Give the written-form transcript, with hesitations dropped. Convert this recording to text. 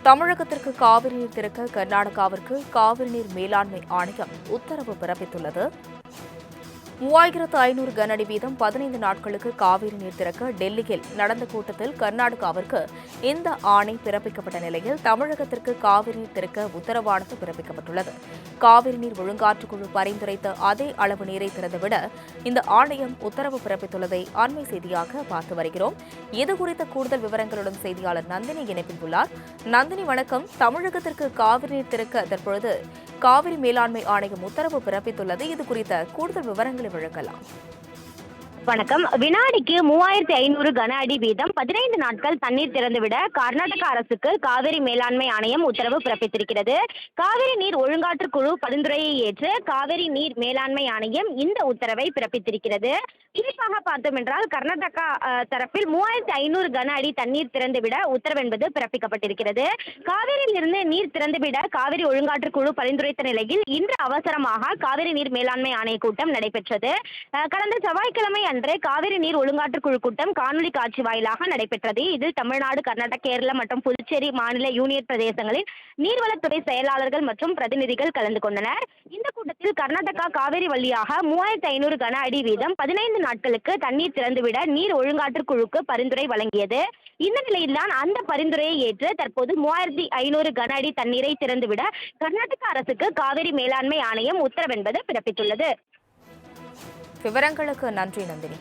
தமிழகத்திற்கு காவிரி நீர் திறக்க கர்நாடகாவிற்கு காவிரி நீர் மேலாண்மை ஆணையம் உத்தரவு பிறப்பித்துள்ளது. 3500 கன அடி வீதம் 15 நாட்களுக்கு காவிரி நீர் திறக்க டெல்லியில் நடந்த கூட்டத்தில் கர்நாடகாவிற்கு இந்த ஆணை பிறப்பிக்கப்பட்ட நிலையில் தமிழகத்திற்கு காவிரி நீர் திறக்க உத்தரவானது பிறப்பிக்கப்பட்டுள்ளது. காவிரி நீர் ஒழுங்காற்றுக்குழு பரிந்துரைத்த அதே அளவு நீரை திறந்துவிட இந்த ஆணையம் உத்தரவு பிறப்பித்துள்ளதை அண்மை செய்தியாக பார்த்து வருகிறோம். இதுகுறித்த கூடுதல் விவரங்களுடன் செய்தியாளர் நந்தினி இணைப்பில் உள்ளார். நந்தினி, வணக்கம். தமிழகத்திற்கு காவிரி நீர் திறக்க தற்பொழுது காவிரி மேலாண்மை ஆணையம் உத்தரவு பிறப்பித்துள்ளது. இது குறித்த கூடுதல் விவரங்களை வழங்கலாம். வணக்கம். வினாடிக்கு 3500 கன அடி வீதம் 15 நாட்கள் தண்ணீர் திறந்துவிட கர்நாடக அரசுக்கு காவிரி மேலாண்மை ஆணையம் உத்தரவு பிறப்பித்திருக்கிறது. காவிரி நீர் ஒழுங்காற்று குழு பரிந்துரையை ஏற்று காவிரி நீர் மேலாண்மை ஆணையம் இந்த உத்தரவை பிறப்பித்திருக்கிறது. குறிப்பாக பார்த்தோம் என்றால் கர்நாடகா தரப்பில் 3500 கன அடி தண்ணீர் திறந்துவிட உத்தரவு என்பது பிறப்பிக்கப்பட்டிருக்கிறது. காவிரியிலிருந்து நீர் திறந்துவிட காவிரி ஒழுங்காற்று குழு பரிந்துரைத்த நிலையில் இன்று அவசரமாக காவிரி நீர் மேலாண்மை ஆணைய கூட்டம் நடைபெற்றது. கடந்த செவ்வாய்க்கிழமை அன்று காவிரி நீர் ஒழுங்காற்று குழு கூட்டம் காணொலி காட்சி வாயிலாக நடைபெற்றது. இதில் தமிழ்நாடு, கர்நாடகா, கேரளா மற்றும் புதுச்சேரி மாநில யூனியன் பிரதேசங்களின் நீர்வளத்துறை செயலாளர்கள் மற்றும் பிரதிநிதிகள் கலந்து கொண்டனர். இந்த கூட்டத்தில் கர்நாடகா காவிரி வழியாக 3500 கன அடி வீதம் 15 நாட்களுக்கு தண்ணீர் திறந்துவிட நீர் ஒழுங்காற்று குழுக்கு பரிந்துரை வழங்கியது. இந்த நிலையில்தான் அந்த பரிந்துரையை ஏற்று தற்போது 3500 கன அடி தண்ணீரை திறந்துவிட கர்நாடக அரசுக்கு காவிரி மேலாண்மை ஆணையம் உத்தரவு என்பது பிறப்பித்துள்ளது. விவரங்களுக்கு நன்றி நந்தினி.